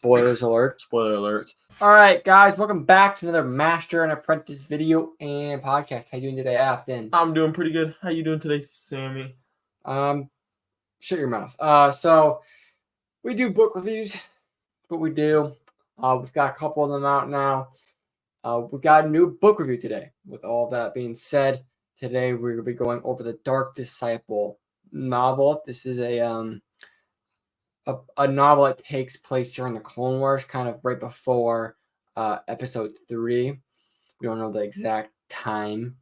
Spoilers alert. Spoiler alert. All right, guys, welcome back to another Master and Apprentice video and podcast. How you doing today, Afton? I'm doing pretty good. How you doing today, Sammy? Shut your mouth. So we do book reviews. What we do. We've got a couple of them out now. We've got a new book review today. With all that being said, today we're gonna be going over the Dark Disciple novel. This is a novel that takes place during the Clone Wars, kind of right before episode 3. We don't know the exact time,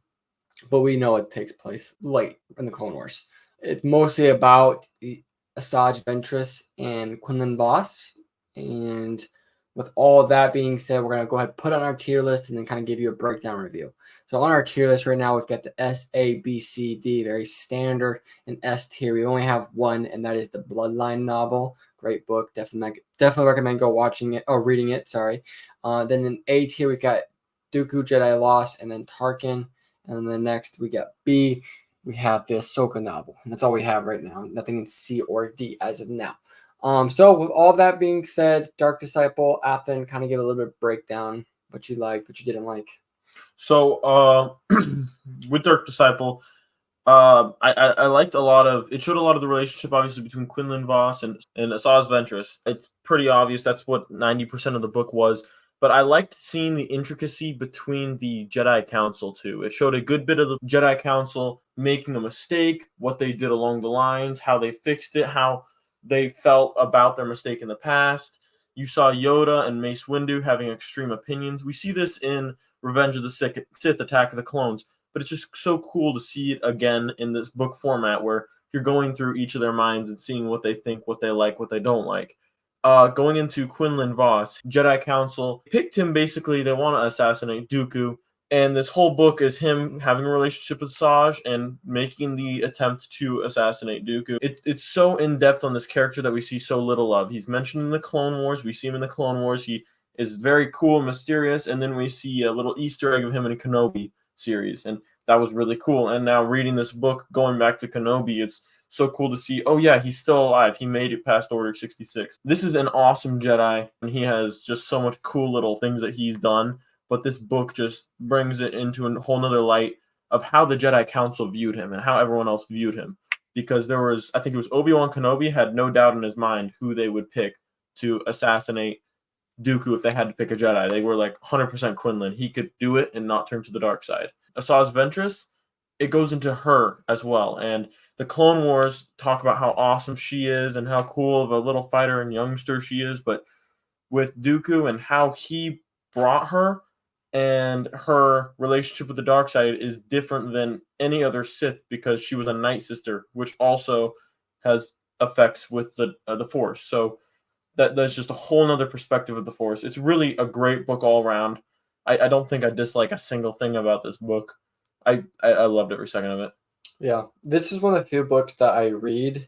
but we know it takes place late in the Clone Wars. It's mostly about Asajj Ventress and Quinlan Vos. And with all that being said, we're going to go ahead and put on our tier list and then kind of give you a breakdown review. So on our tier list right now, we've got the S, A, B, C, D, very standard. And S tier, we only have one, and that is the Bloodline novel. Great book. Definitely recommend go watching it or reading it. Sorry. Then in A tier, we got Dooku, Jedi Lost, and then Tarkin. And then next we got B. We have the Ahsoka novel. And that's all we have right now. Nothing in C or D as of now. So with all that being said, Dark Disciple, Athen, kind of give a little bit of breakdown, what you liked, what you didn't like. So with Dark Disciple, I liked a lot of it. Showed a lot of the relationship, obviously, between Quinlan Vos and Asajj Ventress. It's pretty obvious that's what 90% of the book was. But I liked seeing the intricacy between the Jedi Council too. It showed a good bit of the Jedi Council making a mistake, what they did along the lines, how they fixed it, how they felt about their mistake in the past. You saw Yoda and Mace Windu having extreme opinions. We see this in Revenge of the Sith, Attack of the Clones, but it's just so cool to see it again in this book format where you're going through each of their minds and seeing what they think, what they like, what they don't like. Going into Quinlan Vos, Jedi Council picked him. Basically, they want to assassinate Dooku. And this whole book is him having a relationship with Asajj and making the attempt to assassinate Dooku. It's so in-depth on this character that we see so little of. He's mentioned in the Clone Wars. We see him in the Clone Wars. He is very cool and mysterious. And then we see a little Easter egg of him in a Kenobi series. And that was really cool. And now reading this book, going back to Kenobi, it's so cool to see, oh yeah, he's still alive. He made it past Order 66. This is an awesome Jedi. And he has just so much cool little things that he's done. But this book just brings it into a whole nother light of how the Jedi Council viewed him and how everyone else viewed him. Because there was, I think it was Obi-Wan Kenobi had no doubt in his mind who they would pick to assassinate Dooku if they had to pick a Jedi. They were like 100% Quinlan. He could do it and not turn to the dark side. Asajj Ventress, it goes into her as well. And the Clone Wars talk about how awesome she is and how cool of a little fighter and youngster she is. But with Dooku and how he brought her, and her relationship with the dark side is different than any other Sith because she was a Night Sister, which also has effects with the Force. So that's just a whole nother perspective of the Force. It's really a great book all around. I don't think I dislike a single thing about this book. I loved every second of it. Yeah, this is one of the few books that I read,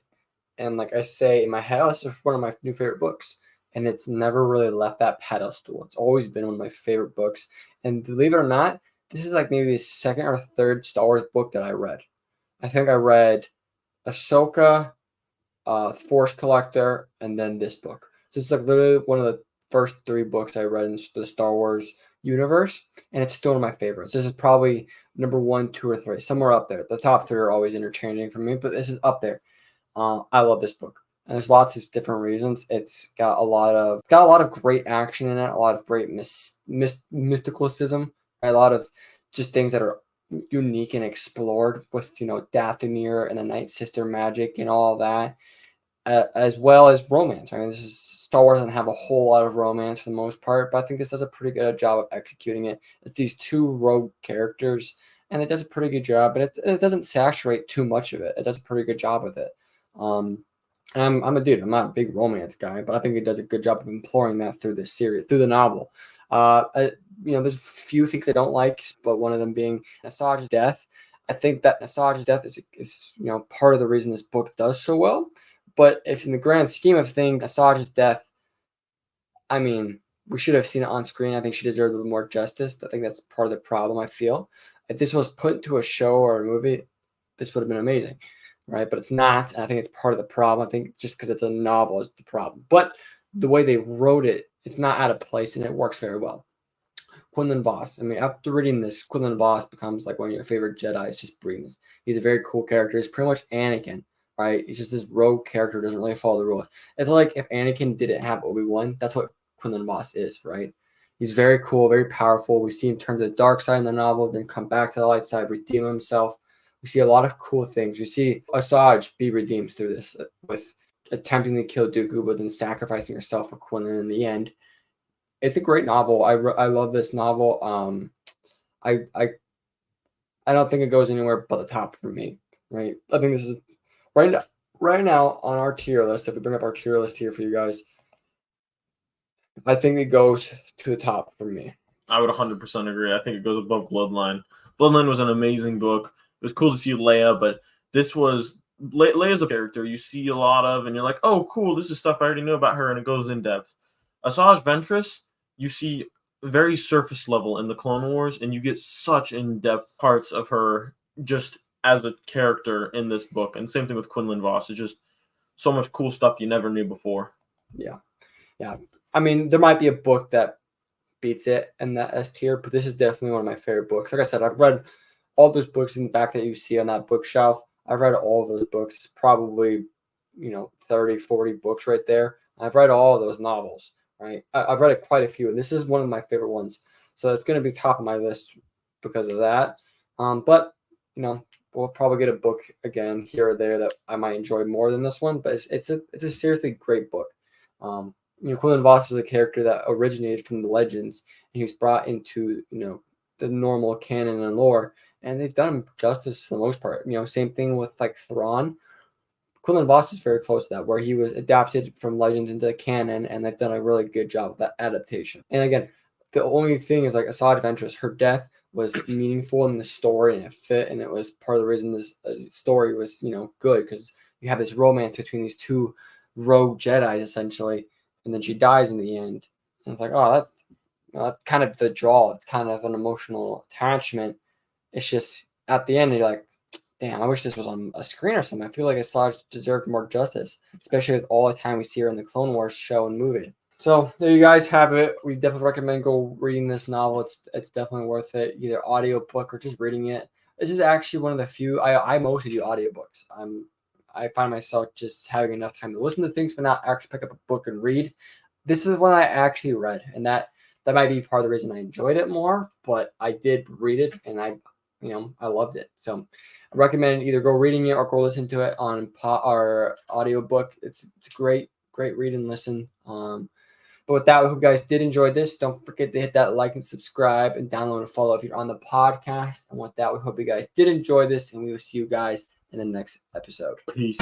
and like I say in my head, this is one of my new favorite books. And it's never really left that pedestal. It's always been one of my favorite books. And believe it or not, this is like maybe the second or third Star Wars book that I read. I think I read Ahsoka, Force Collector, and then this book. So it's like literally one of the first 3 books I read in the Star Wars universe. And it's still one of my favorites. This is probably number 1, 2, or 3. Somewhere up there. The top 3 are always interchanging for me, but this is up there. I love this book. And there's lots of different reasons. It's got a lot of great action in it, a lot of great mysticism, right? A lot of just things that are unique and explored with, Dathomir and the Night Sister magic and all that, as well as romance. I mean, Star Wars doesn't have a whole lot of romance for the most part, but I think this does a pretty good job of executing it. It's these 2 rogue characters, and it does a pretty good job, but it doesn't saturate too much of it. It does a pretty good job with it. I'm a dude. I'm not a big romance guy, but I think it does a good job of imploring that through this series, through the novel. There's a few things I don't like, but one of them being Asajj's death. I think that Asajj's death is part of the reason this book does so well. But if in the grand scheme of things, Asajj's death, I mean, we should have seen it on screen. I think she deserved a little more justice. I think that's part of the problem, I feel. If this was put into a show or a movie, this would have been amazing. Right, but it's not. And I think it's part of the problem. I think just because it's a novel is the problem. But the way they wrote it, it's not out of place and it works very well. Quinlan Vos. I mean, after reading this, Quinlan Vos becomes like one of your favorite Jedi's just reading this. He's a very cool character. He's pretty much Anakin, right? He's just this rogue character, doesn't really follow the rules. It's like if Anakin didn't have Obi-Wan, that's what Quinlan Vos is, right? He's very cool, very powerful. We see him turn to the dark side in the novel, then come back to the light side, redeem himself. We see a lot of cool things. We see Asajj be redeemed through this with attempting to kill Dooku, but then sacrificing herself for Quinlan in the end. It's a great novel. I love this novel. I don't think it goes anywhere but the top for me. Right. I think this is right now on our tier list. If we bring up our tier list here for you guys, I think it goes to the top for me. I would 100% agree. I think it goes above Bloodline. Bloodline was an amazing book. It was cool to see Leia, but this was Leia's a character you see a lot of, and you're like, oh, cool, this is stuff I already know about her, and it goes in depth. Asajj Ventress, you see very surface level in the Clone Wars, and you get such in-depth parts of her just as a character in this book. And same thing with Quinlan Vos. It's just so much cool stuff you never knew before. Yeah. I mean, there might be a book that beats it in that S tier, but this is definitely one of my favorite books. Like I said, I've read all those books in the back that you see on that bookshelf. I've read all of those books. It's probably, 30, 40 books right there. I've read all of those novels, right? I've read quite a few, and this is one of my favorite ones. So it's going to be top of my list because of that. But, we'll probably get a book again here or there that I might enjoy more than this one, but it's a seriously great book. Quinlan Vos is a character that originated from the legends, and he was brought into, the normal canon and lore, and they've done him justice for the most part. Same thing with like Thrawn. Quinlan Vos is very close to that, where he was adapted from legends into the canon, and they've done a really good job of that adaptation. And again, the only thing is like Asajj Ventress, her death was meaningful in the story and it fit, and it was part of the reason this story was, good, because you have this romance between these two rogue Jedi essentially, and then she dies in the end. And it's like, oh, that's kind of the draw. It's kind of an emotional attachment. It's just at the end, you're like, damn, I wish this was on a screen or something. I feel like Asajj deserved more justice, especially with all the time we see her in the Clone Wars show and movie. So there you guys have it. We definitely recommend go reading this novel. It's definitely worth it, either audiobook or just reading it. This is actually one of the few, I mostly do audiobooks. I find myself just having enough time to listen to things, but not actually pick up a book and read. This is one I actually read, and that might be part of the reason I enjoyed it more, but I did read it, and I loved it. So I recommend either go reading it or go listen to it on our audiobook. It's great read and listen. But with that, we hope you guys did enjoy this. Don't forget to hit that like and subscribe and download and follow if you're on the podcast. And with that, we hope you guys did enjoy this, and we will see you guys in the next episode. Peace.